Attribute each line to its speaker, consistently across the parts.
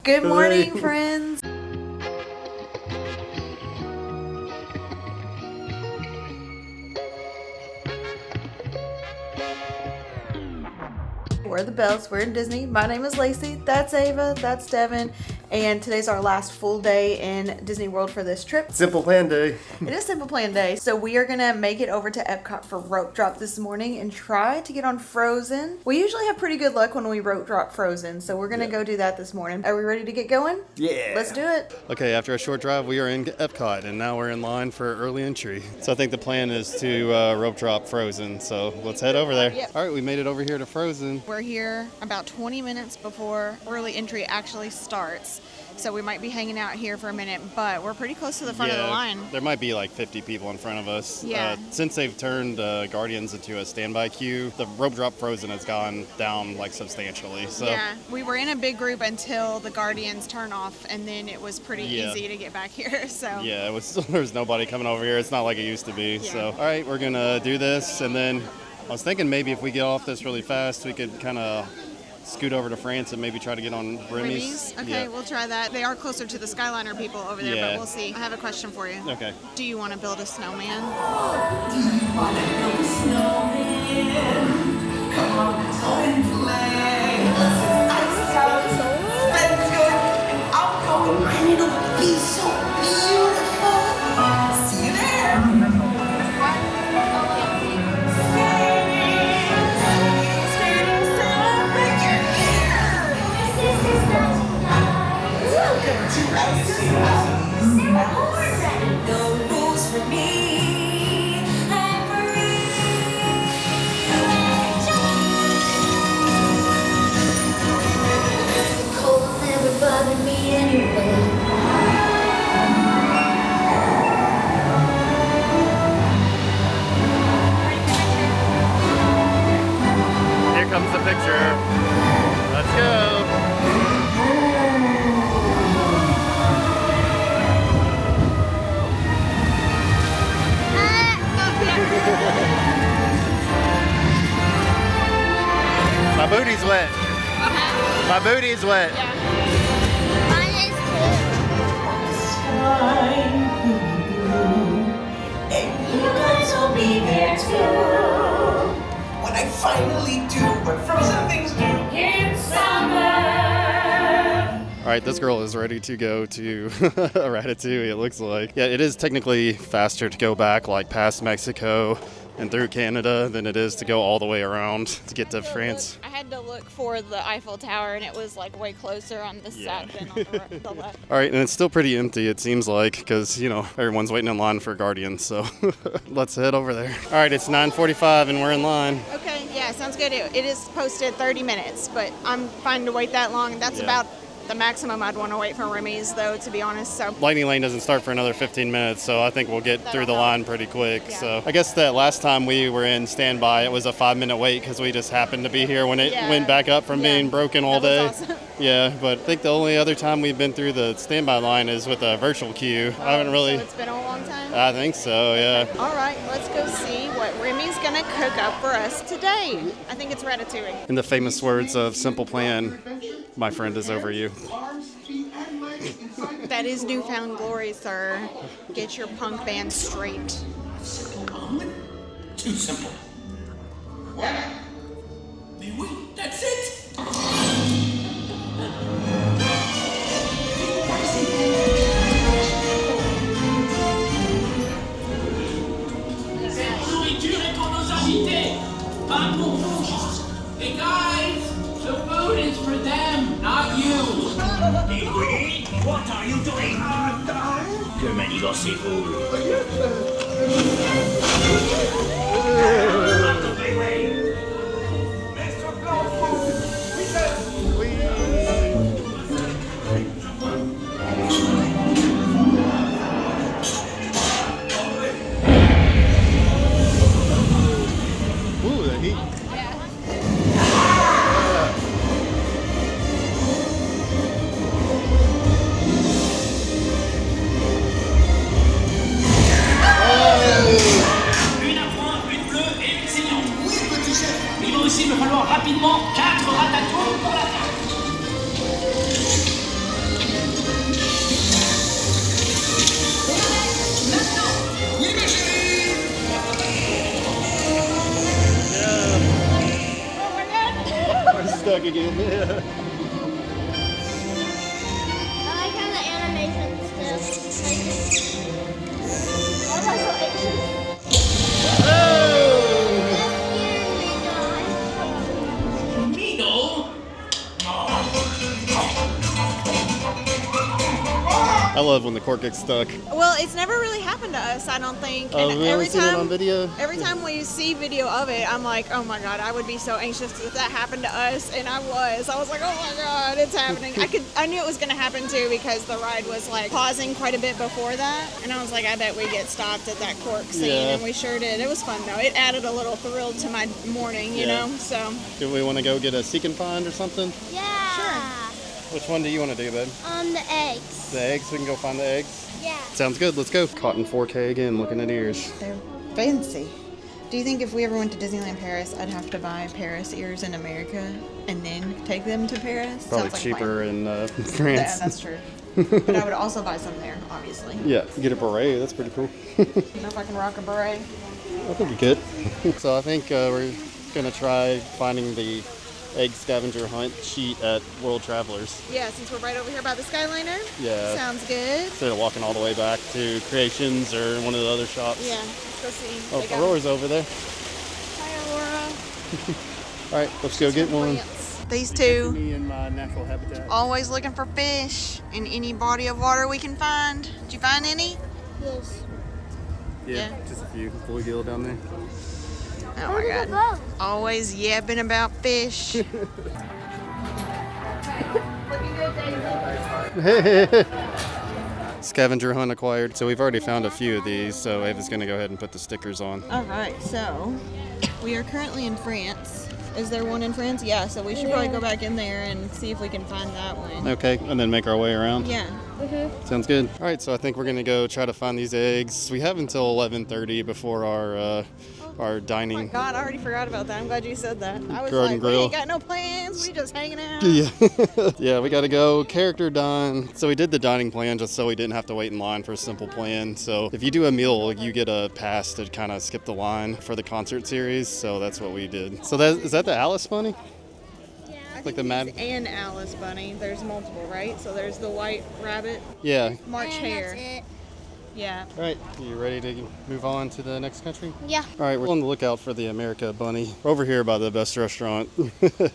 Speaker 1: Good morning, friends. We're the Bells. We're in Disney. My name is Lacey. That's Ava. That's Devin. And today's our last full day in Disney World for this trip.
Speaker 2: Simple plan day.
Speaker 1: It is Simple Plan Day. So we are going to make it over to Epcot for rope drop this morning and try to get on Frozen. We usually have pretty good luck when we rope drop Frozen. So we're going to go do that this morning. Are we ready to get going?
Speaker 2: Yeah.
Speaker 1: Let's do it.
Speaker 2: Okay, after a short drive, we are in Epcot, and now we're in line for early entry. So I think the plan is to rope drop Frozen. So let's head over there.
Speaker 1: Yep.
Speaker 2: All right, we made it over here to Frozen.
Speaker 1: We're here about 20 minutes before early entry actually starts. So we might be hanging out here for a minute, but we're pretty close to the front of the line.
Speaker 2: There might be like 50 people in front of us.
Speaker 1: Yeah.
Speaker 2: Since they've turned Guardians into a standby queue, the rope drop Frozen has gone down like substantially. So
Speaker 1: yeah, we were in a big group until the Guardians turn off, and then it was pretty easy to get back here. So
Speaker 2: yeah, there was nobody coming over here. It's not like it used to be.
Speaker 1: Yeah.
Speaker 2: So all right, we're gonna do this, and then I was thinking maybe if we get off this really fast, we could kind of scoot over to France and maybe try to get on Remy's.
Speaker 1: Okay, we'll try that. They are closer to the Skyliner people over there, but we'll see. I have a question for you.
Speaker 2: Okay.
Speaker 1: Do you want to build a snowman?
Speaker 3: Do you want to build a snowman? Come on and play. Ice out, spend good, and outgoing, and it'll be so beautiful. See you there. No rules for me. I'm free. Cold never bothered me anyway.
Speaker 2: Here comes the picture. Let's go. My booty's wet. My booty's wet.
Speaker 4: Mine is
Speaker 3: And you guys will be there too. When I finally do what frozen things do in summer.
Speaker 2: All right, this girl is ready to go to Ratatouille, it looks like. Yeah, it is technically faster to go back like past Mexico and through Canada than it is to go all the way around to get to France.
Speaker 5: I had to look for the Eiffel Tower, and it was like way closer on this side than on the left.
Speaker 2: All right, and it's still pretty empty, it seems like, because, you know, everyone's waiting in line for Guardians, so let's head over there. All right, it's 9:45 and we're in line.
Speaker 1: Okay, yeah, sounds good. It is posted 30 minutes, but I'm fine to wait that long. That's about the maximum I'd want to wait for Remy's, though, to be honest. So
Speaker 2: Lightning Lane doesn't start for another 15 minutes, so I think we'll get through the line pretty quick.
Speaker 1: Yeah.
Speaker 2: So I guess that last time we were in standby, it was a 5-minute wait because we just happened to be here when it went back up from being broken all day.
Speaker 1: That was awesome.
Speaker 2: Yeah, but I think the only other time we've been through the standby line is with a virtual queue. I haven't really.
Speaker 1: So it's been a long time?
Speaker 2: I think so, yeah.
Speaker 1: All right, let's go see what Remy's going to cook up for us today. I think it's Ratatouille.
Speaker 2: In the famous words of Simple Plan, my friend is over you.
Speaker 1: That is newfound glory, sir. Get your punk band straight.
Speaker 6: Too simple. What? Mais oui, that's it! Cette nourriture est pour nos invités, pas pour vous. Hey guys, the food is for them, not you.
Speaker 7: Ingrid, what are you doing? Que manigocez-vous?
Speaker 2: Ooh, the heat.
Speaker 7: Une à point, une bleue et
Speaker 2: again. Yeah.
Speaker 4: I like how the animation still. Why am I so anxious?
Speaker 7: Needle?
Speaker 2: I love when the cork gets stuck.
Speaker 1: Well, it's never really happened to us, I don't think.
Speaker 2: Oh, we only seen it on video?
Speaker 1: Every time we see video of it, I'm like, oh my god, I would be so anxious if that happened to us, and I was like, oh my god, it's happening. I knew it was gonna happen too because the ride was like pausing quite a bit before that, and I was like, I bet we get stopped at that cork scene,
Speaker 2: Yeah.
Speaker 1: and we sure did. It was fun though. It added a little thrill to my morning, you
Speaker 2: Yeah.
Speaker 1: know. So
Speaker 2: Do we want to go get a seek and find or something?
Speaker 4: Yeah.
Speaker 1: Sure.
Speaker 2: Which one do you want to do, babe?
Speaker 4: The eggs.
Speaker 2: The eggs? We can go find the eggs?
Speaker 4: Yeah.
Speaker 2: Sounds good. Let's go. Caught in 4K again, looking at ears.
Speaker 1: they're fancy. Do you think if we ever went to Disneyland Paris, I'd have to buy Paris ears in America and then take them to Paris?
Speaker 2: Probably
Speaker 1: Sounds like
Speaker 2: cheaper in
Speaker 1: Yeah,
Speaker 2: France.
Speaker 1: that's true. But I would also buy some there, obviously.
Speaker 2: Yeah, get a beret. That's pretty cool.
Speaker 1: I don't know if I can rock a beret.
Speaker 2: I think you could. So I think we're gonna try finding the egg scavenger hunt sheet at World Travelers.
Speaker 1: Yeah, since we're right over here by the Skyliner.
Speaker 2: Yeah.
Speaker 1: Sounds good.
Speaker 2: Instead of walking all the way back to Creations or one of the other shops.
Speaker 1: Yeah, let's go see.
Speaker 2: Oh,
Speaker 1: They got-
Speaker 2: Aurora's over there.
Speaker 1: Hi, Aurora.
Speaker 2: All right, let's go get one.
Speaker 1: These two,
Speaker 2: Me in my natural habitat.
Speaker 1: always looking for fish in any body of water we can find. Did you find any?
Speaker 4: Yes.
Speaker 2: Yeah, just a few. Bluegill down there.
Speaker 1: Oh my god.
Speaker 4: Go.
Speaker 1: Always yapping about fish.
Speaker 2: Scavenger hunt acquired. So we've already found a few of these, so Ava's gonna go ahead and put the stickers on.
Speaker 1: All right, so we are currently in France. Is there one in France? Yeah, so we should probably go back in there and see if we can find that one.
Speaker 2: Okay, and then make our way around.
Speaker 1: Yeah.
Speaker 2: Sounds good. All right, so I think we're gonna go try to find these eggs. We have until 11:30 before our dining.
Speaker 1: God, I already forgot about that. I'm glad you said that. I was
Speaker 2: Garden
Speaker 1: like,
Speaker 2: grill.
Speaker 1: we ain't got no plans. We just hanging out.
Speaker 2: Yeah, yeah, we gotta go. Character done. So we did the dining plan just so we didn't have to wait in line for a simple plan. So if you do a meal, you get a pass to kind of skip the line for the concert series. So that's what we did. So is that the Alice Bunny?
Speaker 1: I
Speaker 2: Like the
Speaker 1: think
Speaker 2: Mad.
Speaker 1: he's and Alice Bunny. There's multiple, right? So there's the white rabbit,
Speaker 2: Yeah.
Speaker 1: March
Speaker 4: And
Speaker 1: Hare.
Speaker 4: that's it.
Speaker 1: Yeah.
Speaker 2: All right, you ready to move on to the next country?
Speaker 4: Yeah.
Speaker 2: All right, we're on the lookout for the America Bunny. We're over here by the best restaurant,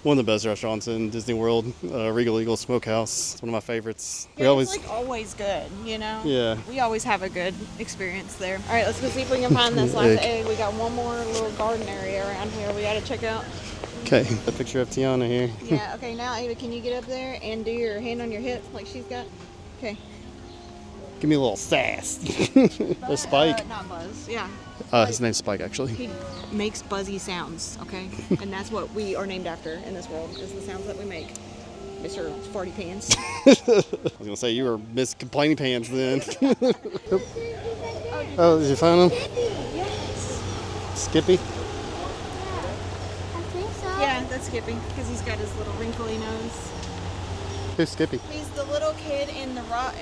Speaker 2: one of the best restaurants in Disney World, Regal Eagle Smokehouse. It's one of my favorites.
Speaker 1: Yeah, it's like always good, you know?
Speaker 2: Yeah.
Speaker 1: We always have a good experience there. All right, let's go see if we can find this last egg. We got one more little garden area around here we gotta check out.
Speaker 2: Okay, a picture of Tiana here.
Speaker 1: Yeah, okay, now Ava, can you get up there and do your hand on your hip like she's got? Okay.
Speaker 2: Give me a little sass. A Spike.
Speaker 1: Not Buzz, yeah.
Speaker 2: His name's Spike, actually.
Speaker 1: He makes buzzy sounds, okay? And that's what we are named after in this world, is the sounds that we make. Mr. Farty Pants.
Speaker 2: I was gonna say you were Miss Complaining Pants then. Oh, did you find him?
Speaker 4: Yes.
Speaker 2: Skippy?
Speaker 4: I think so.
Speaker 1: Yeah, that's Skippy, because he's got his little wrinkly nose.
Speaker 2: Who's Skippy?
Speaker 1: He's the little kid in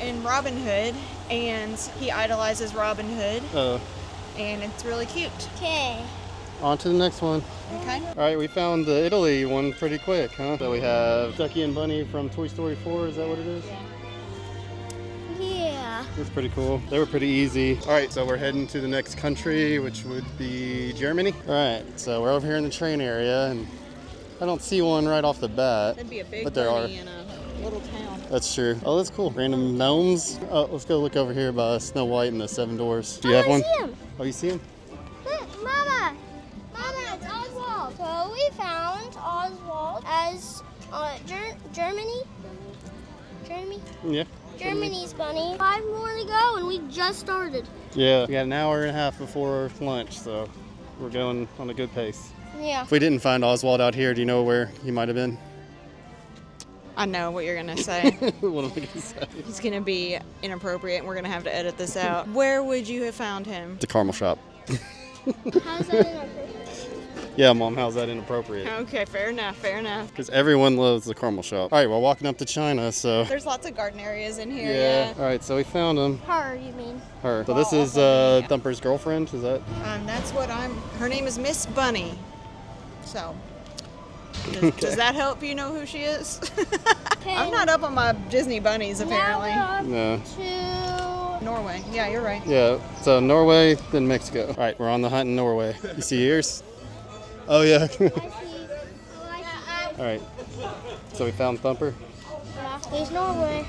Speaker 1: in Robin Hood, and he idolizes Robin Hood, and it's really cute.
Speaker 4: Okay.
Speaker 2: On to the next one.
Speaker 1: Okay.
Speaker 2: All right, we found the Italy one pretty quick, huh? So we have Ducky and Bunny from Toy Story 4, is that what it is?
Speaker 4: Yeah.
Speaker 2: That's pretty cool. They were pretty easy. All right, so we're heading to the next country, which would be Germany. All right, so we're over here in the train area, and I don't see one right off the bat.
Speaker 1: That'd be a big
Speaker 2: But there
Speaker 1: bunny in a little town.
Speaker 2: That's true. Oh, that's cool. Random gnomes. Oh, let's go look over here by Snow White and the Seven Doors. Do you have
Speaker 4: I
Speaker 2: one?
Speaker 4: see him.
Speaker 2: Oh, you see him?
Speaker 4: Look, Mama. Mama, it's Oswald. So we found Oswald as Germany.
Speaker 2: Yeah.
Speaker 4: Germany's bunny. 5 more to go, and we just started.
Speaker 2: Yeah. We got an hour and a half before lunch, so we're going on a good pace.
Speaker 4: Yeah.
Speaker 2: If we didn't find Oswald out here, do you know where he might have been?
Speaker 1: I know what you're gonna say.
Speaker 2: What am I going to say?
Speaker 1: He's gonna be inappropriate, and we're gonna have to edit this out. Where would you have found him?
Speaker 2: The caramel shop.
Speaker 4: How's that inappropriate?
Speaker 2: Yeah, Mom, how's that inappropriate?
Speaker 1: Okay, fair enough, fair enough.
Speaker 2: Because everyone loves the caramel shop. All right, we're walking up to China, so.
Speaker 1: There's lots of garden areas in here,
Speaker 2: Yeah. All right, so we found him.
Speaker 4: Her, you mean?
Speaker 2: Her. So this is
Speaker 1: Yeah.
Speaker 2: Thumper's girlfriend, is that?
Speaker 1: That's what her name is Miss Bunny. So, Does that help you know who she is? I'm not up on my Disney bunnies, apparently.
Speaker 2: No.
Speaker 4: To
Speaker 1: Norway. Yeah, you're right.
Speaker 2: Yeah, so Norway, then Mexico. All right, we're on the hunt in Norway. You see yours? Oh, yeah. All right, so we found Thumper.
Speaker 4: Here's Norway.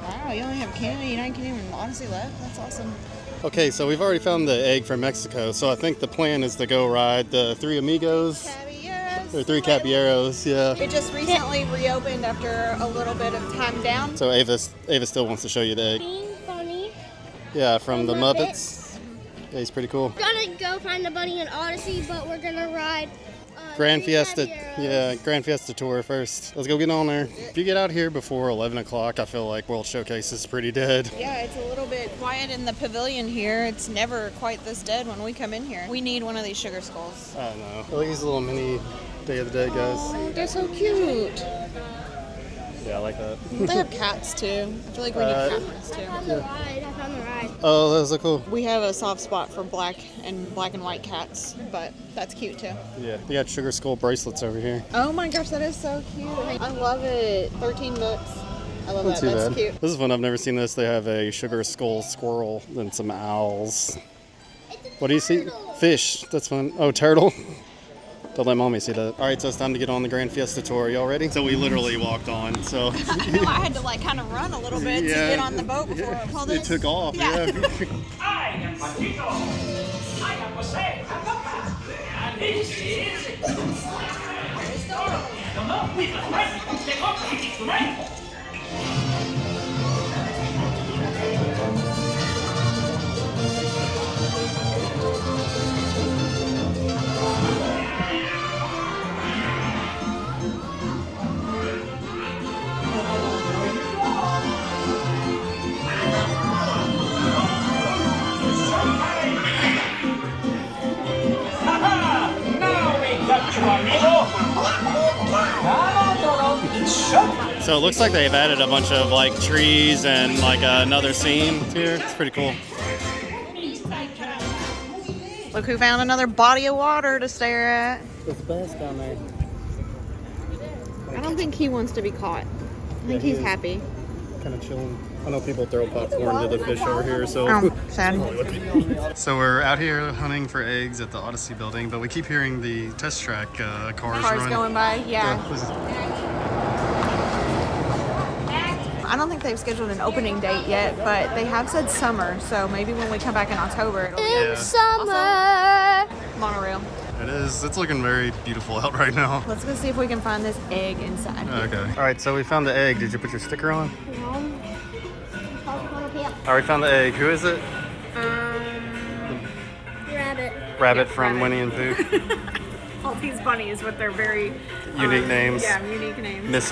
Speaker 1: Wow, you only have Canada, United Kingdom, and Odyssey left? That's awesome.
Speaker 2: Okay, so we've already found the egg from Mexico, so I think the plan is to go ride the Three Amigos. Or Three Caballeros, yeah.
Speaker 1: It just recently reopened after a little bit of time down.
Speaker 2: So Ava still wants to show you the egg.
Speaker 4: Being funny.
Speaker 2: Yeah, from the
Speaker 4: Muppets.
Speaker 2: Muppets. Yeah, he's pretty cool.
Speaker 4: We're gonna go find the bunny in Odyssey, but we're gonna ride
Speaker 2: Grand
Speaker 4: Three
Speaker 2: Fiesta,
Speaker 4: Caballeros.
Speaker 2: yeah, Grand Fiesta tour first. Let's go get on there. If you get out here before 11 o'clock, I feel like World Showcase is pretty dead.
Speaker 1: Yeah, it's a little bit quiet in the pavilion here. It's never quite this dead when we come in here. We need one of these sugar skulls.
Speaker 2: I don't know. Look at these little mini Day of the Dead guys.
Speaker 1: They're so cute.
Speaker 2: Yeah, I like that.
Speaker 1: They have cats too. I feel like we need cats too.
Speaker 4: I found the ride.
Speaker 2: Oh, those are cool.
Speaker 1: We have a soft spot for black and white cats, but that's cute too.
Speaker 2: Yeah, we got sugar skull bracelets over here.
Speaker 1: Oh my gosh, that is so cute. I love it. 13 bucks. I love
Speaker 2: Not
Speaker 1: that.
Speaker 2: too
Speaker 1: That's
Speaker 2: bad.
Speaker 1: cute.
Speaker 2: This is one I've never seen this. They have a sugar skull squirrel and some owls. What do you see? Fish. That's fun. Oh, turtle. Don't let mommy see that. All right, so it's time to get on the Grand Fiesta tour. Y'all ready? So we literally walked on. So
Speaker 1: I had to like kind of run a little bit to get on the boat before all
Speaker 2: it
Speaker 1: this.
Speaker 2: took off.
Speaker 1: Yeah.
Speaker 7: I am Patito. I am Jose Papa. And this is... No, we must run. Take off the instrument. Now we got you, amigo.
Speaker 2: So it looks like they've added a bunch of like trees and like another scene here. It's pretty cool.
Speaker 1: Look who found another body of water to stare at.
Speaker 2: It's bass down there.
Speaker 1: I don't think he wants to be caught. I think he's happy.
Speaker 2: Kind of chilling. I know people throw popcorn to the fish over here, so.
Speaker 1: Oh, sad.
Speaker 2: So we're out here hunting for eggs at the Odyssey building, but we keep hearing the test track cars run.
Speaker 1: Going by, yeah.
Speaker 2: Yeah.
Speaker 1: I don't think they've scheduled an opening date yet, but they have said summer, so maybe when we come back in October, it'll be
Speaker 2: Yeah.
Speaker 4: Summer.
Speaker 1: monorail.
Speaker 2: It is. It's looking very beautiful out right now.
Speaker 1: Let's go see if we can find this egg inside.
Speaker 2: Okay. All right, so we found the egg. Did you put your sticker on? All right, found the egg. Who is it?
Speaker 4: Rabbit.
Speaker 2: Rabbit from Winnie and Pooh.
Speaker 1: All these bunnies with their very
Speaker 2: Unique names.
Speaker 1: Yeah, unique names.
Speaker 2: Miss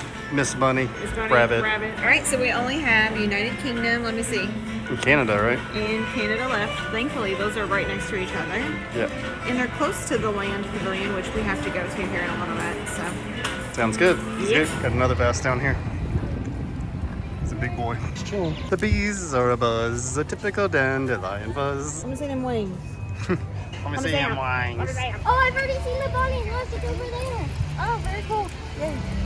Speaker 2: Bunny.
Speaker 1: Miss Bunny,
Speaker 2: Rabbit.
Speaker 1: All right, so we only have United Kingdom. Let me see.
Speaker 2: In Canada, right?
Speaker 1: And Canada left. Thankfully, those are right next to each other.
Speaker 2: Yeah.
Speaker 1: And they're close to the land pavilion, which we have to go to here in a little bit. So
Speaker 2: Sounds good. It's
Speaker 1: Yeah.
Speaker 2: good. Got another bass down here. It's a big boy. It's chilling. The bees are a buzz, a typical dandelion buzz.
Speaker 1: let me see them wings.
Speaker 2: Let me see him wings.
Speaker 4: Oh, I've already seen the bunny. Look, it's over there. Oh, very cool.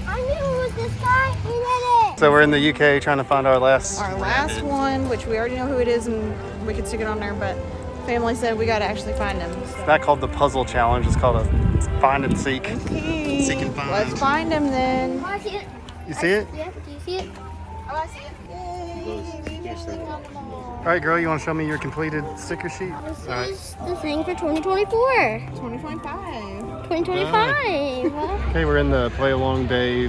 Speaker 4: I knew it was this guy. He did it.
Speaker 2: So we're in the UK trying to find our last.
Speaker 1: Our last one, which we already know who it is, and we could stick it on there, but family said we got to actually find him.
Speaker 2: It's not called the puzzle challenge. It's called a find and seek.
Speaker 1: Okay.
Speaker 2: Seek and find.
Speaker 1: Let's find him then.
Speaker 4: Oh, I see it.
Speaker 2: You see it?
Speaker 4: Yeah, do you see it?
Speaker 1: Oh, I see it.
Speaker 2: All right, girl. You want to show me your completed sticker sheet?
Speaker 4: This
Speaker 2: All right.
Speaker 4: is the thing for 2024.
Speaker 1: 2025.
Speaker 4: 2025.
Speaker 2: Okay, we're in the play along day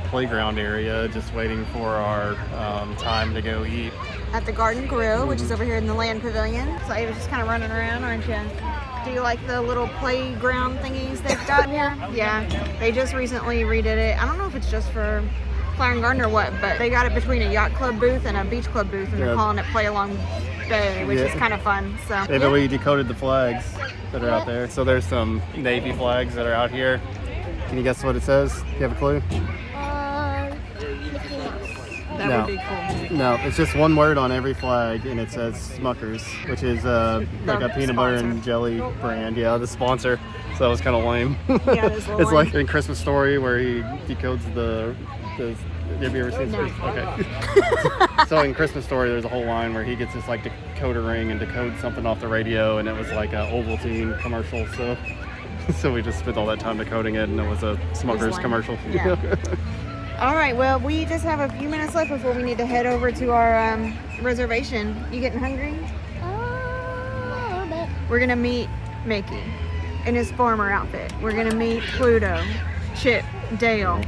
Speaker 2: playground area, just waiting for our time to go eat.
Speaker 1: At the Garden Grill, which is over here in the land pavilion. So Ava's just kind of running around, aren't you? Do you like the little playground thingies they've got here? Yeah. They just recently redid it. I don't know if it's just for Flower and Garden or what, but they got it between a yacht club booth and a beach club booth, and they're
Speaker 2: Yeah.
Speaker 1: calling it Play Along Day, which is kind of fun. So
Speaker 2: Ava, we decoded the flags that are out there. So there's some Navy flags that are out here. Can you guess what it says? Do you have a clue?
Speaker 4: Mickey Mouse.
Speaker 1: that That
Speaker 2: No.
Speaker 1: would be cool.
Speaker 2: No, it's just one word on every flag, and it says Smuckers, which is like a peanut butter and jelly brand. Yeah, the sponsor. So that was kind of lame.
Speaker 1: Yeah, it is a little
Speaker 2: It's
Speaker 1: lame.
Speaker 2: like in Christmas Story where he decodes the have you ever seen
Speaker 1: No.
Speaker 2: this? Okay. So in Christmas Story, there's a whole line where he gets this like decoder ring and decodes something off the radio, and it was like a Ovaltine commercial. So we just spent all that time decoding it, and it was a Smuckers
Speaker 1: lame.
Speaker 2: commercial.
Speaker 1: Yeah. All right, well, we just have a few minutes left before we need to head over to our reservation. You getting hungry?
Speaker 4: A little bit.
Speaker 1: We're gonna meet Mickey in his farmer outfit. We're gonna meet Pluto, Chip, Dale.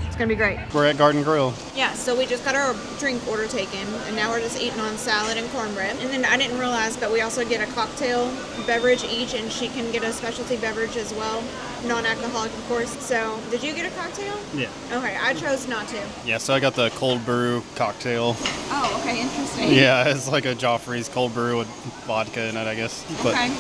Speaker 1: It's gonna be great.
Speaker 2: We're at Garden Grill.
Speaker 1: Yeah, so we just got our drink order taken, and now we're just eating on salad and cornbread. And then I didn't realize, but we also get a cocktail beverage each, and she can get a specialty beverage as well, non-alcoholic, of course. So, did you get a cocktail?
Speaker 2: Yeah.
Speaker 1: Okay, I chose not to.
Speaker 2: Yeah, so I got the cold brew cocktail.
Speaker 1: Oh, okay, interesting.
Speaker 2: Yeah, it's like a Joffrey's cold brew with vodka in it, I guess. But
Speaker 1: Okay,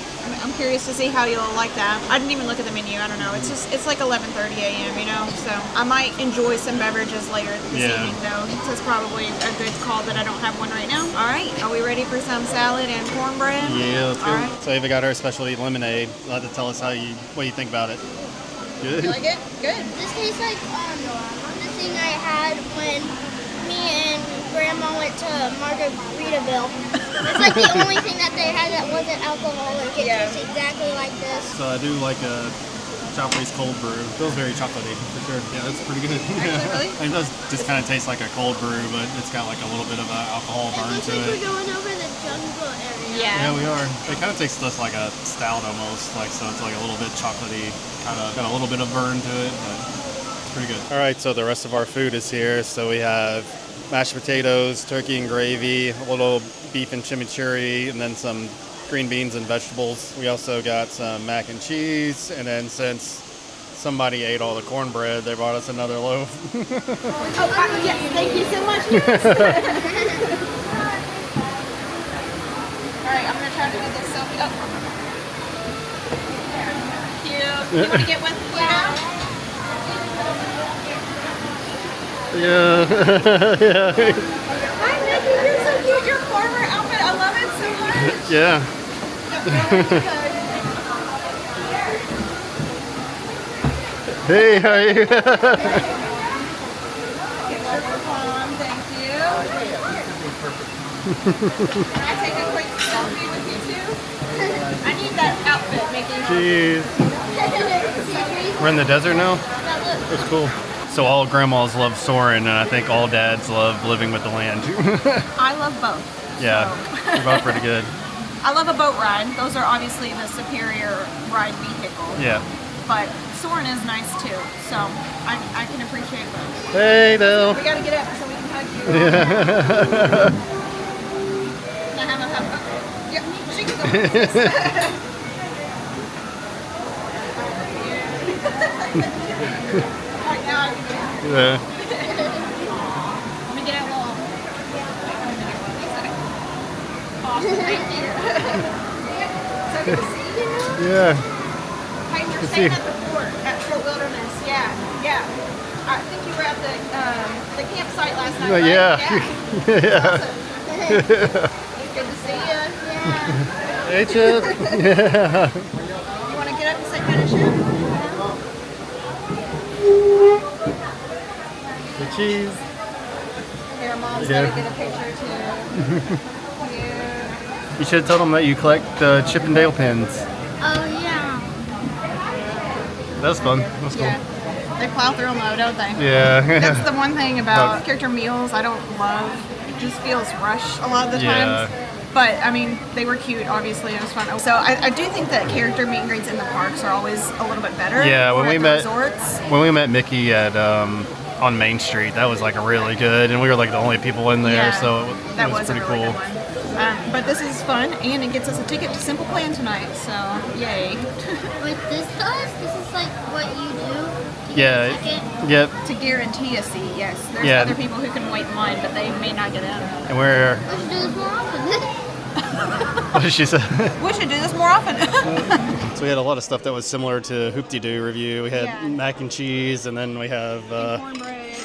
Speaker 1: I'm curious to see how you'll like that. I didn't even look at the menu. I don't know. It's like 11:30 a.m. You know, so I might enjoy some beverages later this evening though. So it's probably a good call that I don't have one right now. All right, are we ready for some salad and cornbread?
Speaker 2: yeah, let's go.
Speaker 1: All right.
Speaker 2: So Ava got our specialty lemonade. You'll have to tell us what you think about it. Good.
Speaker 1: You like it? Good.
Speaker 4: This tastes like the thing I had when me and Grandma went to Margaritaville. It's like the only thing that they had that wasn't alcoholic. It
Speaker 1: Yeah.
Speaker 4: tastes exactly like this.
Speaker 2: So I do like a Joffrey's cold brew. Feels very chocolatey for sure. Yeah, that's pretty good.
Speaker 1: Actually, really?
Speaker 2: It does just kind of taste like a cold brew, but it's got like a little bit of an alcohol
Speaker 4: It
Speaker 2: burn
Speaker 4: looks
Speaker 2: to
Speaker 4: like we're
Speaker 2: it.
Speaker 4: going over the jungle area.
Speaker 2: Yeah, we are. It kind of tastes just like a stout almost, like so it's like a little bit chocolatey, kind of got a little bit of burn to it, but it's pretty good. All right, so the rest of our food is here. So we have mashed potatoes, turkey and gravy, a little beef and chimichurri, and then some green beans and vegetables. We also got some mac and cheese, and then since somebody ate all the cornbread, they brought us another loaf.
Speaker 1: Yes, thank you so much. All right, I'm gonna try to do this selfie. Oh. Cute. You want to get with Pluto?
Speaker 2: Yeah.
Speaker 1: Hi, Mickey. You're so cute. Your farmer outfit. I love it so much.
Speaker 2: Yeah. Hey, how are you?
Speaker 1: Thank you. Can I take a quick selfie with you too? I need that outfit, Mickey.
Speaker 2: Jeez. We're in the desert now? That's cool. So all grandmas love Soarin', and I think all dads love living with the land.
Speaker 1: I love both.
Speaker 2: Yeah, they're both pretty good.
Speaker 1: I love a boat ride. Those are obviously the superior ride vehicle.
Speaker 2: Yeah.
Speaker 1: But Soarin' is nice too, so I can appreciate both.
Speaker 2: Hey, Dale.
Speaker 1: We gotta get up so we can hug you. Can I have a hug? Yeah, she can go. Alright, now I can get out.
Speaker 2: Yeah.
Speaker 1: Let me get out long. Awesome, thank you. So good to see you.
Speaker 2: Yeah.
Speaker 1: Hey, we're
Speaker 2: Good to
Speaker 1: staying
Speaker 2: see
Speaker 1: at the fort at Fort Wilderness. Yeah. I think you were at the campsite last night, right?
Speaker 2: Yeah.
Speaker 1: Awesome. Good to see you. Yeah.
Speaker 2: Hey, Chip. Yeah.
Speaker 1: You want to get up and say kind of shit?
Speaker 2: The cheese.
Speaker 1: Here, Mom's
Speaker 2: Yeah.
Speaker 1: got to get a picture too. Yeah.
Speaker 2: You should have told them that you collect Chip and Dale pins.
Speaker 4: Oh yeah.
Speaker 2: That was fun. That was cool.
Speaker 1: Yeah. They plow through them though, don't they?
Speaker 2: Yeah.
Speaker 1: That's the one thing about
Speaker 2: But-
Speaker 1: character meals I don't love. It just feels rushed a lot of the
Speaker 2: Yeah.
Speaker 1: times. But I mean, they were cute. Obviously, it was fun. So I do think that character meet and greets in the parks are always a little bit better.
Speaker 2: Yeah, when
Speaker 1: or
Speaker 2: we
Speaker 1: at the
Speaker 2: met-
Speaker 1: resorts.
Speaker 2: When we met Mickey at on Main Street, that was like a really good, and we were like the only people in there,
Speaker 1: Yeah,
Speaker 2: so
Speaker 1: that
Speaker 2: it was
Speaker 1: a
Speaker 2: pretty
Speaker 1: really
Speaker 2: cool.
Speaker 1: good one. But this is fun, and it gets us a ticket to Simple Plan tonight. So yay!
Speaker 4: With this does, this is like what you do. to get a
Speaker 2: Yeah.
Speaker 4: ticket.
Speaker 2: Yep.
Speaker 1: To guarantee a seat, yes. There's
Speaker 2: Yeah.
Speaker 1: other people who can wait in line, but they may not get in.
Speaker 2: And we're
Speaker 4: We should do this more often.
Speaker 2: What did she say?
Speaker 1: We should do this more often.
Speaker 2: So we had a lot of stuff that was similar to Hoop-Dee-Doo review. We had mac and cheese, and then we have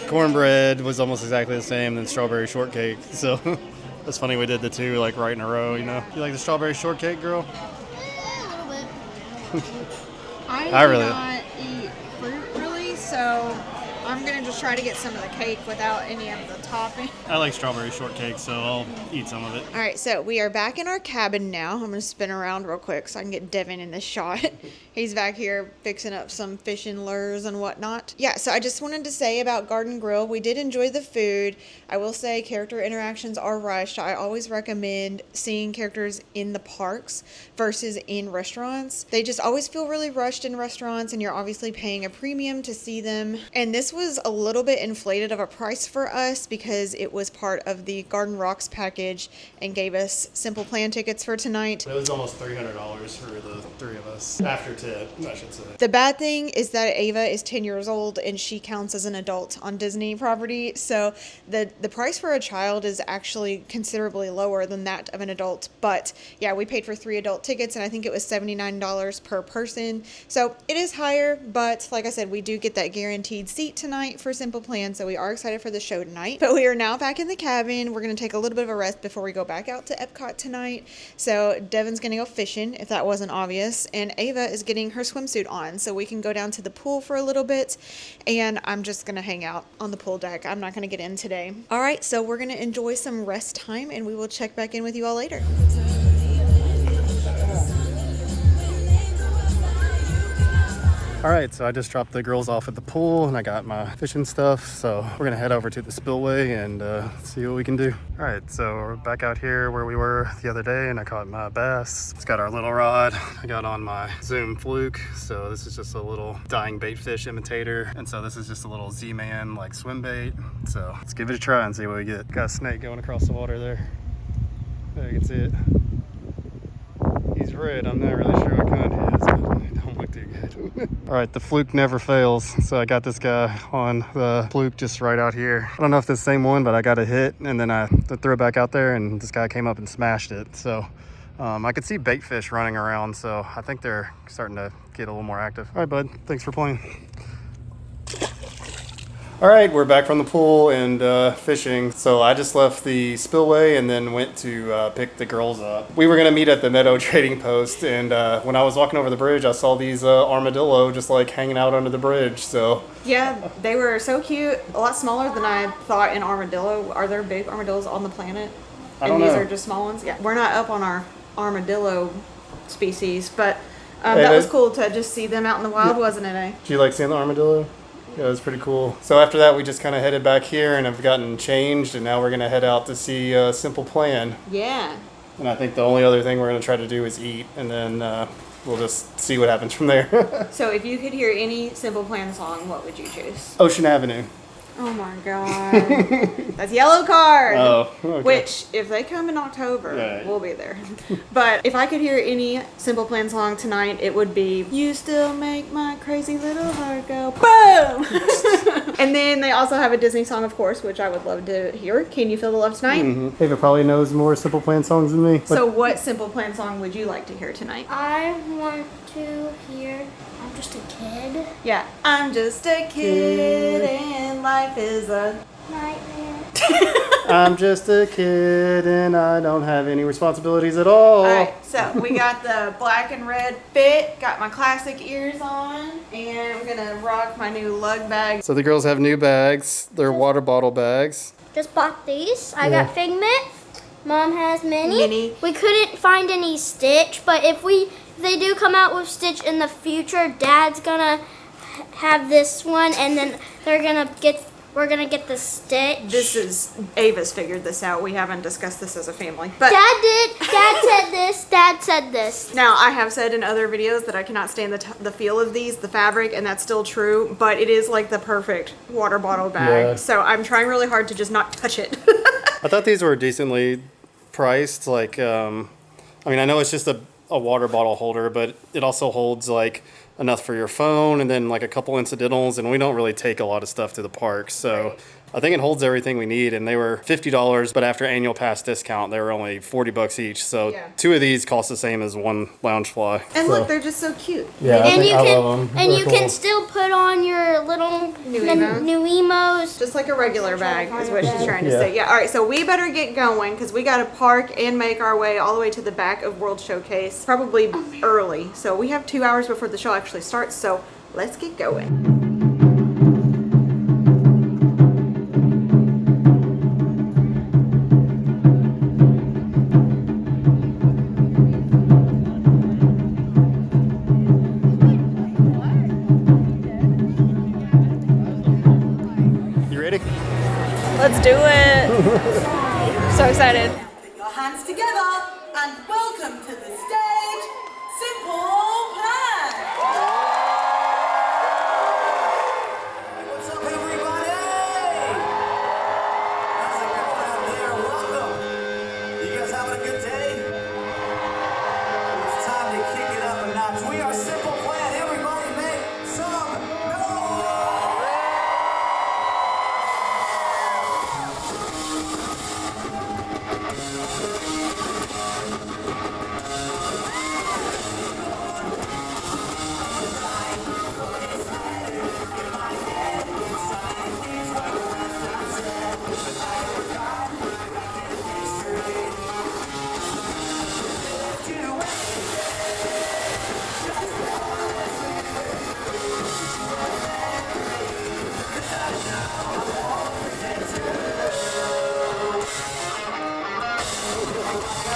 Speaker 2: cornbread was almost exactly the same, then strawberry shortcake. So it's funny we did the two like right in a row, you know. You like the strawberry shortcake, girl?
Speaker 4: A little bit.
Speaker 1: I
Speaker 2: really-
Speaker 1: do not eat fruit really, so I'm gonna just try to get some of the cake without any of the topping.
Speaker 2: I like strawberry shortcake, so I'll eat some of it.
Speaker 1: All right, so we are back in our cabin now. I'm gonna spin around real quick so I can get Devin in this shot. He's back here fixing up some fishing lures and whatnot. Yeah, so I just wanted to say about Garden Grill, we did enjoy the food. I will say character interactions are rushed. I always recommend seeing characters in the parks versus in restaurants. They just always feel really rushed in restaurants, and you're obviously paying a premium to see them. And this was a little bit inflated of a price for us because it was part of the Garden Rocks package and gave us Simple Plan tickets for tonight.
Speaker 2: It was almost $300 for the three of us. After tip, I should say.
Speaker 1: The bad thing is that Ava is 10 years old and she counts as an adult on Disney property. So the price for a child is actually considerably lower than that of an adult. But yeah, we paid for 3 adult tickets and I think it was $79 per person. So it is higher, but like I said, we do get that guaranteed seat tonight for Simple Plan. So we are excited for the show tonight. But we are now back in the cabin. We're going to take a little bit of a rest before we go back out to Epcot tonight. So Devin's going to go fishing, if that wasn't obvious. And Ava is getting her swimsuit on so we can go down to the pool for a little bit, and I'm just gonna hang out on the pool deck. I'm not gonna get in today. All right, so we're gonna enjoy some rest time and we will check back in with you all later.
Speaker 2: All right, so I just dropped the girls off at the pool and I got my fishing stuff. So we're gonna head over to the spillway and see what we can do. All right, so we're back out here where we were the other day and I caught my bass. It's got our little rod. I got on my Zoom Fluke. So this is just a little dying bait fish imitator. And so this is just a little Z-Man like swim bait. So let's give it a try and see what we get. Got a snake going across the water there. There you can see it. He's red. I'm not really sure what kind he is, but they don't look too good. All right, the fluke never fails. So I got this guy on the fluke just right out here. I don't know if it's the same one, but I got a hit and then I threw it back out there and this guy came up and smashed it. So I could see bait fish running around. So I think they're starting to get a little more active. All right, bud. Thanks for playing. All right, we're back from the pool and fishing. So I just left the spillway and then went to pick the girls up. We were gonna meet at the Meadow Trading Post, and when I was walking over the bridge, I saw these armadillo just like hanging out under the bridge. So
Speaker 1: Yeah, they were so cute. A lot smaller than I thought in armadillo. Are there big armadillos on the planet?
Speaker 2: I don't
Speaker 1: and these
Speaker 2: know.
Speaker 1: are just small ones? Yeah, we're not up on our armadillo species, but
Speaker 2: Hey,
Speaker 1: that was
Speaker 2: that-
Speaker 1: cool to just see them out in the wild, wasn't it, eh?
Speaker 2: do you like seeing the armadillo? Yeah, it was pretty cool. So after that, we just kind of headed back here and have gotten changed, and now we're gonna head out to see Simple Plan.
Speaker 1: Yeah.
Speaker 2: And I think the only other thing we're gonna try to do is eat, and then we'll just see what happens from there.
Speaker 1: So if you could hear any Simple Plan song, what would you choose?
Speaker 2: Ocean Avenue.
Speaker 1: Oh my god. That's Yellow Card.
Speaker 2: Oh, okay.
Speaker 1: Which, if they come in October,
Speaker 2: Right.
Speaker 1: we'll be there. But if I could hear any Simple Plan song tonight, it would be You Still Make My Crazy Little Heart Go Boom! And then they also have a Disney song, of course, which I would love to hear. Can You Feel the Love Tonight?
Speaker 2: Ava probably knows more Simple Plan songs than me.
Speaker 1: So what Simple Plan song would you like to hear tonight?
Speaker 4: I want to hear I'm Just a Kid.
Speaker 1: Yeah. I'm just a kid and life is a...
Speaker 4: Nightmare.
Speaker 2: I'm just a kid and I don't have any responsibilities at all.
Speaker 1: Alright, so we got the black and red fit, got my classic ears on, and I'm gonna rock my new lug bag.
Speaker 2: So the girls have new bags. They're water bottle bags.
Speaker 4: Just bought these. I
Speaker 2: Yeah.
Speaker 4: got Figment. Mom has Minnie.
Speaker 1: Minnie.
Speaker 4: We couldn't find any Stitch, but if they do come out with Stitch in the future, Dad's gonna have this one, and then we're gonna get the Stitch.
Speaker 1: This is, Ava's figured this out. We haven't discussed this as a family. But
Speaker 4: Dad did. Dad said this. Dad said this.
Speaker 1: now, I have said in other videos that I cannot stand the feel of these, the fabric, and that's still true, but it is like the perfect water bottle bag.
Speaker 2: Yeah.
Speaker 1: So I'm trying really hard to just not touch it.
Speaker 2: I thought these were decently priced. Like, I mean, I know it's just a water bottle holder, but it also holds like enough for your phone and then like a couple incidentals, and we don't really take a lot of stuff to the park, so I think it holds everything we need, and they were $50, but after annual pass discount, they were only $40 each. So
Speaker 1: Yeah.
Speaker 2: 2 of these cost the same as one Loungefly.
Speaker 1: And look, they're just so cute.
Speaker 2: Yeah,
Speaker 4: And you
Speaker 2: love them.
Speaker 4: can you can still put on your little
Speaker 1: New emos.
Speaker 4: new emos.
Speaker 1: Just like a regular bag is what she's trying to say. Yeah, all right, so we better get going because we got to park and make our way all the way to the back of World Showcase, probably early. So we have 2 hours before the show actually starts, so let's get going.
Speaker 5: Let's do it. So excited.
Speaker 3: Put your hands together and welcome to the stage, Simple Plan.
Speaker 8: What's up, everybody? How's it going out there? Welcome. You guys having a good day? It's time to kick it up a notch. We are Simple Plan. Everybody make some noise.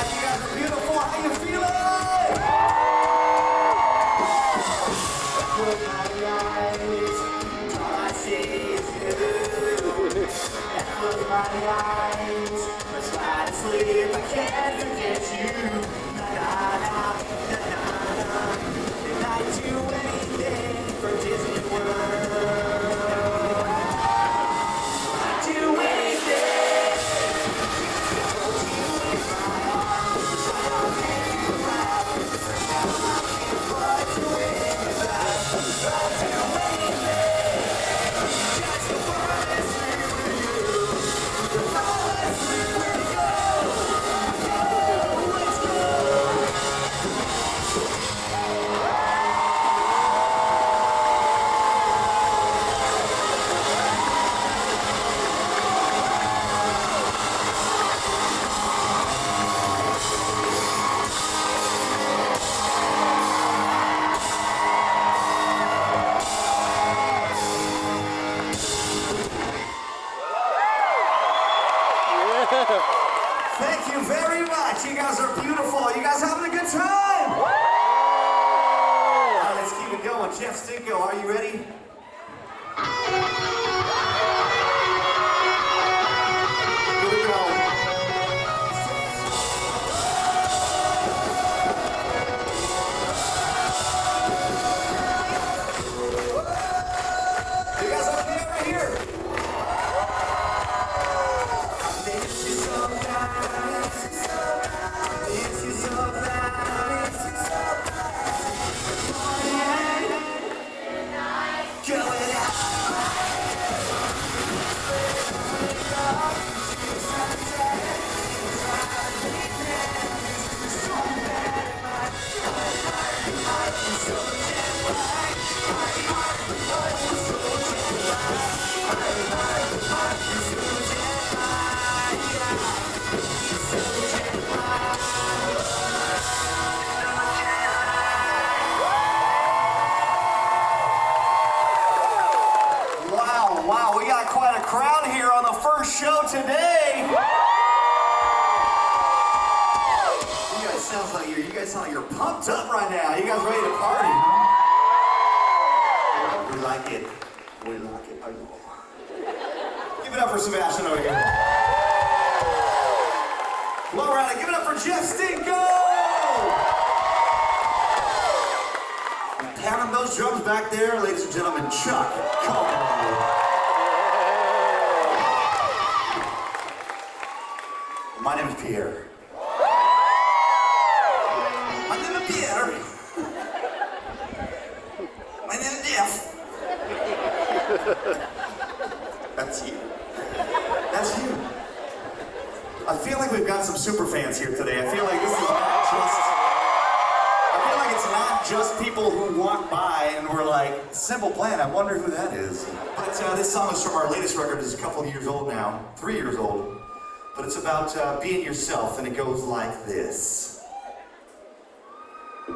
Speaker 8: You guys are beautiful. How you feeling? Close my eyes. All I see is you. Close my eyes. Let's try to sleep. I can't forget you. Na na na na na na. And I'd do anything for Disney World. I'd do anything. Thank you very much. You guys are beautiful. You guys having a good time? All right, let's keep it going. Jeff Stinko, are you ready? Here we go. You guys okay over here? Wow, we got quite a crowd here on the first show today. You guys sound like you're pumped up right now. You guys ready to party? Huh? We like it. We like it. Give it up for Sebastian over here. Well, round, give it up for Jeff Stinko. Pounding those drums back there, ladies and gentlemen, Chuck. Come on. My name is Pierre. My name is Pierre. My name is Jeff. That's you. some super fans here today. I feel like this is not just. I feel like it's not just people who walk by and we're like, Simple Plan, I wonder who that is. But this song is from our latest record. It's a couple of years old now, 3 years old. But it's about being yourself, and it goes like this. I'm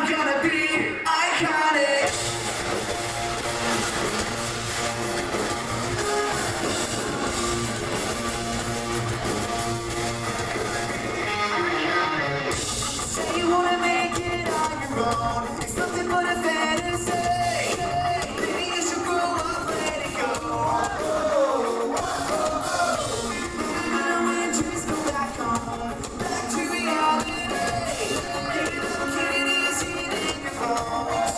Speaker 8: gonna be iconic. Say you wanna make it on your own. It's nothing but a fantasy. Maybe you should grow up, let it go. Just go back home, back to reality. Get it up, get it easy in your bones.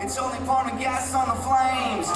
Speaker 8: It's only pouring gas on the flames.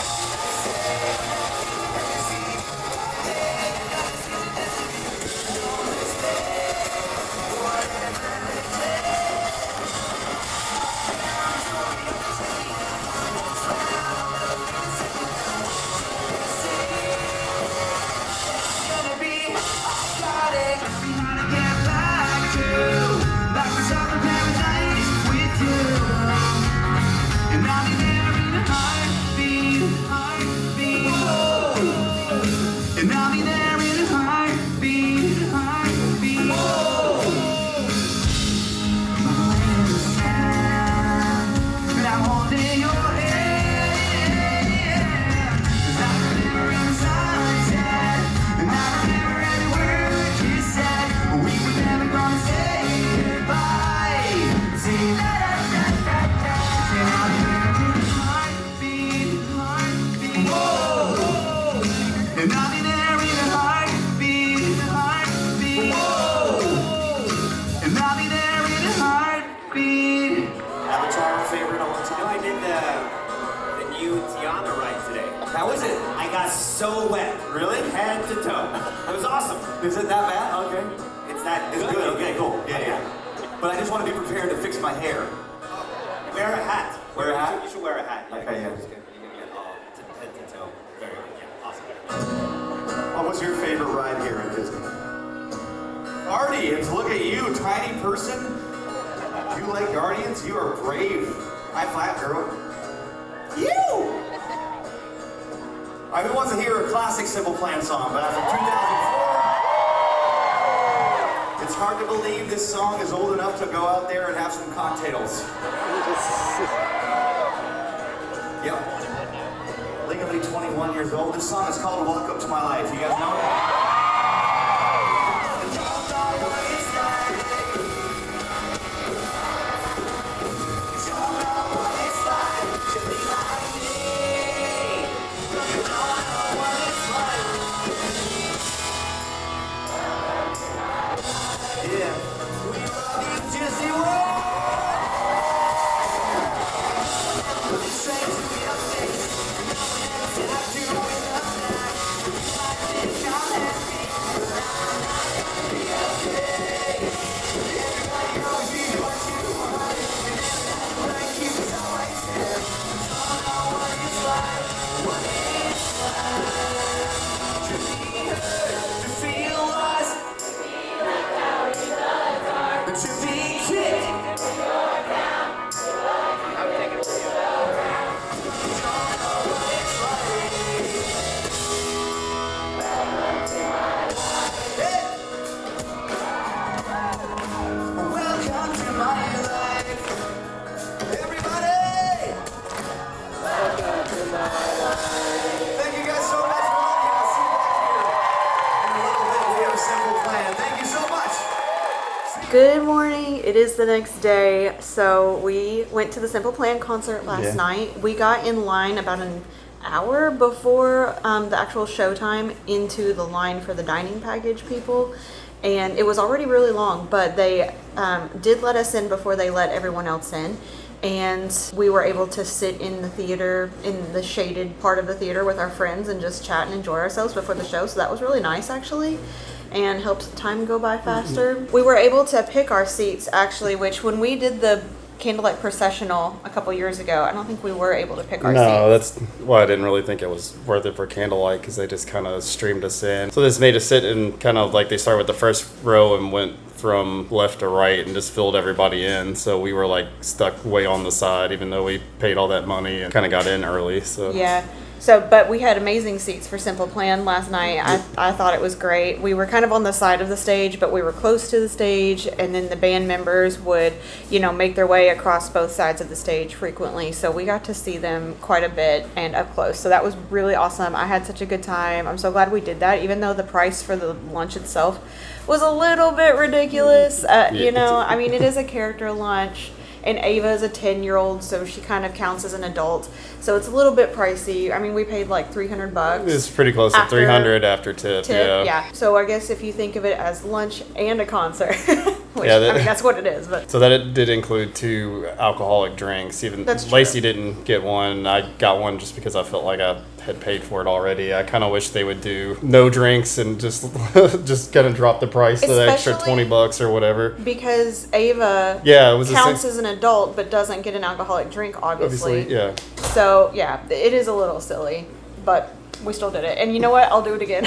Speaker 8: How is it? I got so wet. Really? Head to toe. It was awesome. Is it that bad? Okay. It's good. Okay, cool. Yeah. But I just want to be prepared to fix my hair. Wear a hat. Wear a hat? You should wear a hat. Okay, yeah. You're going to get head to toe. Very good. Yeah, awesome. What was your favorite ride here at Disney? Guardians. Look at you, tiny person. You like Guardians? You are brave. High five, girl. You! Who wants to hear a classic Simple Plan song? But from 2004. It's hard to believe this song is old enough to go out there and have some cocktails. Yep. Legally 21 years old. This song is called Welcome to My Life. You guys know it? Disney World!
Speaker 1: Good morning. It is the next day. So we went to the Simple Plan concert last night. We got in line about an hour before the actual showtime into the line for the dining package people. And it was already really long, but they did let us in before they let everyone else in. And we were able to sit in the theater, in the shaded part of the theater with our friends and just chat and enjoy ourselves before the show. So that was really nice, actually, and helped time go by faster. We were able to pick our seats, actually, which when we did the candlelight processional a couple years ago, I don't think we were able to pick our
Speaker 2: No,
Speaker 1: seats.
Speaker 2: that's why I didn't really think it was worth it for candlelight because they just kind of streamed us in. So this made us sit in kind of like they started with the first row and went from left to right and just filled everybody in. So we were like stuck way on the side, even though we paid all that money and kind of got in early. So
Speaker 1: Yeah. So, but we had amazing seats for Simple Plan last night. I thought it was great. We were kind of on the side of the stage, but we were close to the stage, and then the band members would, make their way across both sides of the stage frequently. So we got to see them quite a bit and up close. So that was really awesome. I had such a good time. I'm so glad we did that, even though the price for the lunch itself was a little bit ridiculous. I mean, it is a character lunch. And Ava is a 10-year-old, so she kind of counts as an adult. So it's a little bit pricey. I mean, we paid like $300.
Speaker 2: it's pretty close to 300 after tip.
Speaker 1: Yeah. So I guess if you think of it as lunch and a concert, which,
Speaker 2: Yeah,
Speaker 1: I mean, that's what it is. But
Speaker 2: So that it did include 2 alcoholic drinks. Even
Speaker 1: That's true.
Speaker 2: Lacey didn't get one. I got one just because I felt like I had paid for it already. I kind of wish they would do no drinks and just kind of drop the price to the extra
Speaker 1: Especially-
Speaker 2: $20 or whatever.
Speaker 1: because Ava
Speaker 2: Yeah, it was the
Speaker 1: counts
Speaker 2: same.
Speaker 1: as an adult but doesn't get an alcoholic drink, obviously.
Speaker 2: Obviously, yeah.
Speaker 1: So yeah, it is a little silly, but we still did it. And you know what? I'll do it again.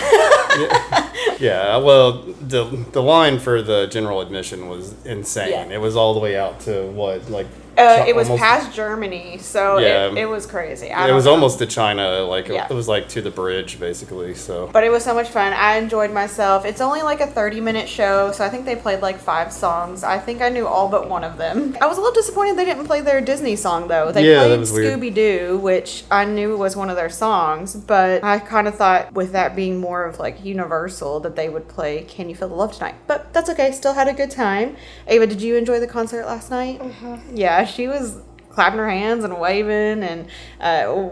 Speaker 2: Yeah, well, the line for the general admission was insane.
Speaker 1: Yeah.
Speaker 2: It was all the way out to what, like
Speaker 1: It was
Speaker 2: almost-
Speaker 1: past Germany, so
Speaker 2: Yeah.
Speaker 1: it was crazy.
Speaker 2: It was almost to China, like
Speaker 1: Yeah.
Speaker 2: it was like to the bridge basically. So
Speaker 1: But it was so much fun. I enjoyed myself. It's only like a 30-minute show, so I think they played like 5 songs. I think I knew all but one of them. I was a little disappointed they didn't play their Disney song, though. They
Speaker 2: Yeah, that
Speaker 1: played
Speaker 2: was weird.
Speaker 1: Scooby-Doo, which I knew was one of their songs, but I kind of thought with that being more of like Universal that they would play Can You Feel the Love Tonight? But that's okay. Still had a good time. Ava, did you enjoy the concert last night? Yeah, she was clapping her hands and waving, and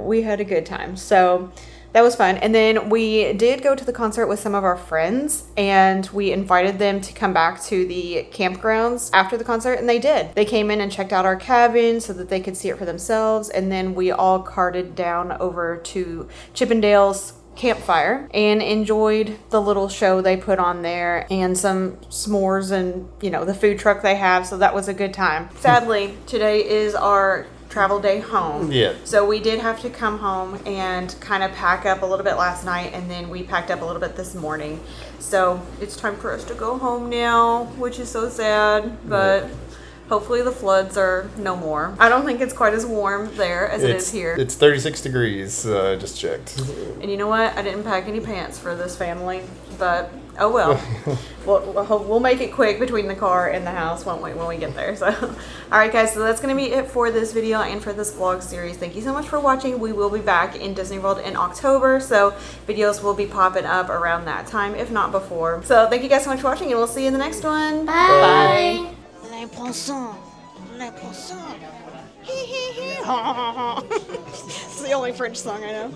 Speaker 1: we had a good time. So that was fun. And then we did go to the concert with some of our friends, and we invited them to come back to the campgrounds after the concert, and they did. They came in and checked out our cabin so that they could see it for themselves, and then we all carted down over to Chippendale's campfire and enjoyed the little show they put on there and some s'mores and the food truck they have, so that was a good time. Sadly, today is our travel day home.
Speaker 2: Yeah.
Speaker 1: So we did have to come home and kind of pack up a little bit last night, and then we packed up a little bit this morning. So it's time for us to go home now, which is so sad, but hopefully the floods are no more. I don't think it's quite as warm there as it is here.
Speaker 2: It's 36 degrees. I just checked.
Speaker 1: And you know what? I didn't pack any pants for this family, but oh well. We'll make it quick between the car and the house when we get there. So, all right, guys. So that's gonna be it for this video and for this vlog series. Thank you so much for watching. We will be back in Disney World in October, so videos will be popping up around that time, if not before. So thank you guys so much for watching, and we'll see you in the next one. Bye.
Speaker 5: Les poissons. Les poissons.
Speaker 1: It's the only French song I know.